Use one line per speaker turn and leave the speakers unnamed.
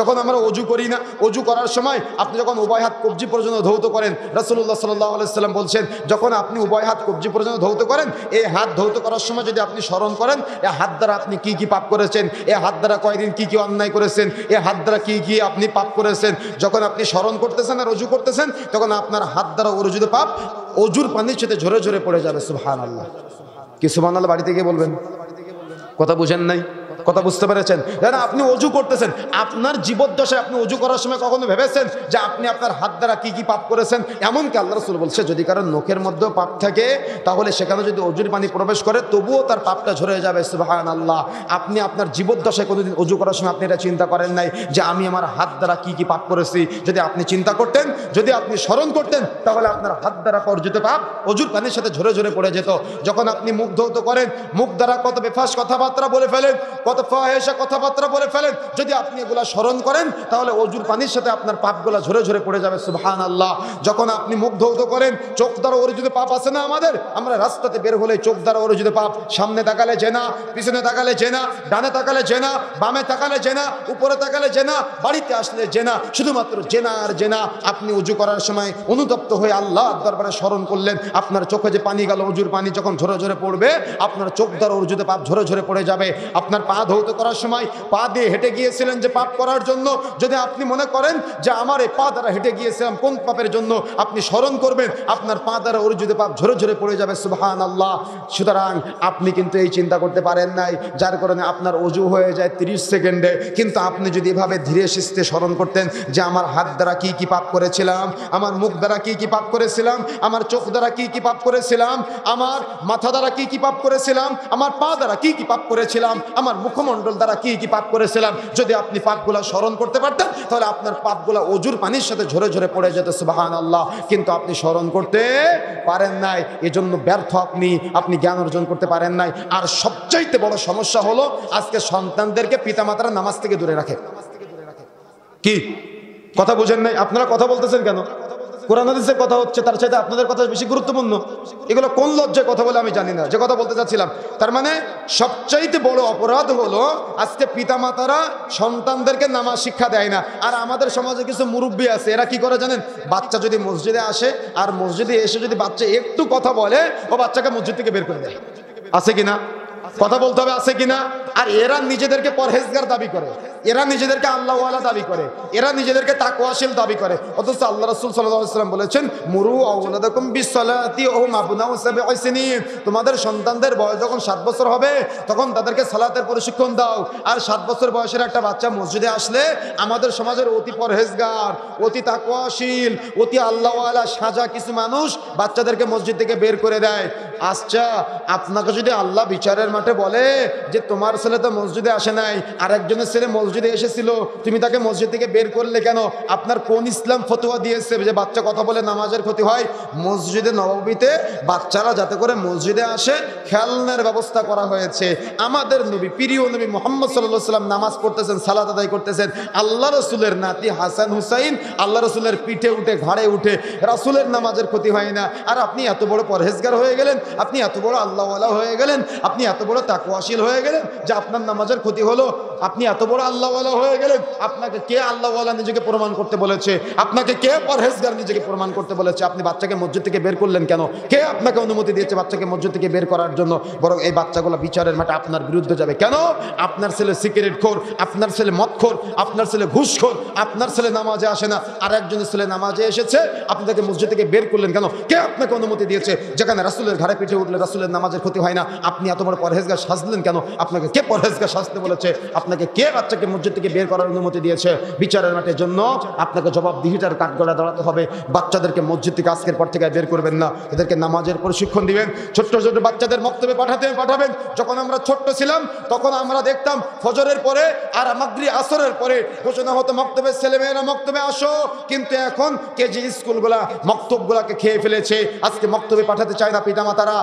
যখন আমরা অজু করি না, অজু করার সময় আপনি যখন উভয় হাত কবজি পর্যন্ত ধৌত করেন, রাসূলুল্লাহ সাল্লাল্লাহু আলাইহি সাল্লাম বলছেন, যখন আপনি উভয় হাত কবজি পর্যন্ত ধৌত করেন, এই হাত ধৌত করার সময় যদি আপনি স্মরণ করেন এই হাত দ্বারা আপনি কি কি পাপ করেছেন, এই হাত দ্বারা কয়দিন কি কি অন্যায় করেছেন, এই হাত দ্বারা কি কি আপনি পাপ করেছেন, যখন আপনি স্মরণ করতেছেন আর অজু করতেছেন, তখন আপনার হাত দ্বারা অর্জিত পাপ অজুর পানির সাথে ঝরে ঝরে পড়ে যাবে। সুবহানাল্লাহ। কি সুবহানাল্লাহ বাড়িতে গিয়ে বলবেন? কথা বুঝেন নাই? কথা বুঝতে পেরেছেন? যারা আপনি অজু করতেছেন, আপনার জীবদ্দশায় আপনি অজু করার সময় কখনো ভেবেছেন যে আপনি আপনার হাত দ্বারা কি কি পাপ করেছেন? এমনকি আল্লাহ রাসূল বলছে যদি কারণ নখের মধ্যেও পাপ থাকে তাহলে সেখানে যদি অজুর পানি প্রবেশ করে তবুও তার পাপটা ঝরে যাবে। সুবহানাল্লাহ। আপনি আপনার জীবদ্দশায় কোনোদিন অজু করার সময় আপনি এটা চিন্তা করেন নাই যে আমি আমার হাত দ্বারা কি কি পাপ করেছি? যদি আপনি চিন্তা করতেন, যদি আপনি স্মরণ করতেন, তাহলে আপনার হাত দ্বারা অর্জিত পাপ অজুর পানির সাথে ঝরে ঝরে পড়ে যেত। যখন আপনি মুখ ধৌত করেন, মুখ দ্বারা কত বেফাস কথাবার্তা বলে ফেলেন, কত ফাহেসা কথাবার্তা বলে ফেলেন, যদি আপনি এগুলা স্মরণ করেন তাহলে অজুর পানির সাথে আপনার পাপগুলা ঝরে ঝরে পড়ে যাবে। সুবহানাল্লাহ। যখন আপনি মুখ ধৌত করেন, চোখ দ্বারা অর্জিত পাপ আছে না আমাদের, আমরা রাস্তাতে বের হলে চোখ দ্বারা অর্জিত পাপ, সামনে তাকালে জেনা, পিছনে তাকালে জেনা, ডানে তাকালে জেনা, বামে তাকালে জেনা, উপরে তাকালে জেনা, বাড়িতে আসলে জেনা, শুধুমাত্র জেনা আর জেনা। আপনি অজু করার সময় অনুতপ্ত হয়ে আল্লাহর দরবারে স্মরণ করলেন, আপনার চোখে যে পানি গেল, অজুর পানি যখন ঝরে ঝরে পড়বে আপনার চোখ দ্বারা অর্জিত পাপ ঝরে ঝরে পড়ে যাবে। আপনার পা ধৌত করার সময় পা দিয়ে হেঁটে গিয়েছিলেন যে পাপ করার জন্য, যদি আপনি মনে করেন যে আমার এই পা দ্বারা হেঁটে গিয়েছিলাম কোন পাপের জন্য, আপনি স্মরণ করবেন, আপনার পা দ্বারা অর্জিত পাপ ঝরে ঝরে পড়ে যাবে। সুবহানাল্লাহ। সুতরাং আপনি কিন্তু এই চিন্তা করতে পারেন নাই, যার কারণে আপনার অজু হয়ে যায় 30 সেকেন্ডে। কিন্তু আপনি যদি এভাবে ধীরে সুস্থে স্মরণ করতেন যে আমার হাত দ্বারা কি কি পাপ করেছিলাম, আমার মুখ দ্বারা কি কি পাপ করেছিলাম, আমার চোখ দ্বারা কি কি পাপ করেছিলাম, আমার মাথা দ্বারা কি কি পাপ করেছিলাম, আমার পা দ্বারা কি কি পাপ করেছিলাম, আমার মুখমণ্ডল দ্বারা কি কি পাপ করেছিলাম, যদি আপনি পাপগুলা স্মরণ করতে পারতেন তাহলে আপনার পাপগুলা অজুর পানির সাথে ঝরে ঝরে পড়ে যেত। সুবহানাল্লাহ। কিন্তু আপনি স্মরণ করতে পারেন নাই, এজন্য ব্যর্থ আপনি জ্ঞান অর্জন করতে পারেন নাই। আর সবচাইতে বড় সমস্যা হলো আজকে সন্তানদেরকে পিতামাতারা নামাজ থেকে দূরে রাখে। কি কথা বুঝেন নাই? আপনারা কথা বলতেছেন কেন? কোরআন হাদিসের কথা হচ্ছে, তার চাইতে আপনাদের কথা বেশি গুরুত্বপূর্ণ। এগুলো কোন লজ্জায় কথা বলে আমি জানি না, যে কথা বলতে চাচ্ছিলাম। তার মানে সবচাইতে বড় অপরাধ হলো আজকে পিতামাতারা সন্তানদেরকে নামাজ শিক্ষা দেয় না। আর আমাদের সমাজে কিছু মুরব্বী আছে, এরা কি করে জানেন? বাচ্চা যদি মসজিদে আসে আর মসজিদে এসে যদি বাচ্চা একটু কথা বলে, ও বাচ্চাকে মসজিদ থেকে বের করে দেয়। আছে কিনা? কথা বলতে হবে, আছে কিনা? আর এরা নিজেদেরকে পরহেজগার দাবি করে, এরা নিজেদেরকে আল্লাহওয়ালা দাবি করে, এরা নিজেদেরকে তাকওয়াশীল দাবি করে। অথচ আল্লাহ রাসূল সাল্লাল্লাহু আলাইহি ওয়াসাল্লাম বলেছেন মুরু আওলাদাকুম বিসসালাতি ওয়া হুম আবনাউ সাবঈ সিনিন। তোমাদের সন্তানদের বয়স যখন 7 বছর হবে তখন তাদেরকে সালাতের প্রশিক্ষণ দাও। আর 7 বছর বয়সের একটা বাচ্চা মসজিদে আসলে আমাদের সমাজের অতি পরহেজগার, অতি তাকওয়াশীল, অতি আল্লাহওয়ালা সাজা কিছু মানুষ বাচ্চাদেরকে মসজিদ থেকে বের করে দেয়। আচ্ছা, আপনাকে যদি আল্লাহ বিচারের মাঠে বলে যে তোমার ছেলে তো মসজিদে আসে নাই, আরেকজনের ছেলে মসজিদে এসেছিল, তুমি তাকে মসজিদ থেকে বের করলে কেন? আপনার কোন ইসলাম ফতোয়া দিয়েছে যে বাচ্চা কথা বলে নামাজের ক্ষতি হয়? মসজিদে নববীতে বাচ্চারা যাতে করে মসজিদে আসে খেলনার ব্যবস্থা করা হয়েছে। আমাদের নবী, প্রিয় নবী মুহাম্মদ সাল্লাল্লাহু আলাইহি ওয়াসাল্লাম নামাজ পড়তেছেন, সালাত আদায় করতেছেন, আল্লাহ রাসূলের নাতি হাসান হুসাইন আল্লাহ রাসূলের পিঠে উঠে, ঘাড়ে উঠে, রাসূলের নামাজের ক্ষতি হয় না। আর আপনি এত বড় পরহেজগার হয়ে গেলেন, আপনি এত বড় আল্লাহওয়ালা হয়ে গেলেন, আপনি এত বড় তাকওয়াশীল হয়ে গেলেন যে আপনার নামাজের ক্ষতি হলো। আপনি এত বড় আল্লাহওয়ালা হয়ে গেলেন, আপনাকে কে আল্লাহওয়ালা নিজেকে প্রমাণ করতে বলেছে? আপনাকে কে পরহেজগার নিজেকে প্রমাণ করতে বলেছে? আপনি বাচ্চাকে মসজিদ থেকে বের করলেন কেন? কে আপনাকে অনুমতি দিয়েছে বাচ্চাকে মসজিদ থেকে বের করার জন্য? বরং এই বাচ্চাগুলো বিচারের মাঠে আপনার বিরুদ্ধে যাবে। কেন? আপনার ছেলে সিগারেট খোর, আপনার ছেলে মদ খোর, আপনার ছেলে ঘুষখোর, আপনার ছেলে নামাজে আসে না, আর একজনের ছেলে নামাজে এসেছে, আপনি তাকে মসজিদ থেকে বের করলেন কেন? কে আপনাকে অনুমতি দিয়েছে? যেখানে রাসূলের ঘাড়ে পিঠে উঠলে রাসূলের নামাজের ক্ষতি হয় না, আপনি এত বড় পরহেজগার সাজলেন কেন? আপনাকে কে পরহেজগার সাজতে বলেছে? আপনাকে কে বাচ্চাকে মসজিদ থেকে বের করার অনুমতি দিয়েছে? বিচারের মাঠের জন্য আপনাকে জবাবদিহিতার কাঠগড়ায় দাঁড়াতে হবে। বাচ্চাদেরকে মসজিদ থেকে আজকের পর থেকে বের করবেন না, এদেরকে নামাজের প্রশিক্ষণ দিবেন। ছোট্ট ছোট বাচ্চাদের মক্তবে পাঠাবেন। যখন আমরা ছোট্ট ছিলাম তখন আমরা দেখতাম ফজরের পরে আর মাগরিব আসরের পরে ঘোষণা হতো মক্তবের ছেলেমেয়েরা মক্তবে আসো। কিন্তু এখন কেজি স্কুলগুলা মক্তবগুলাকে খেয়ে ফেলেছে, আজকে মক্তবে পাঠাতে চায় না পিতামাতারা।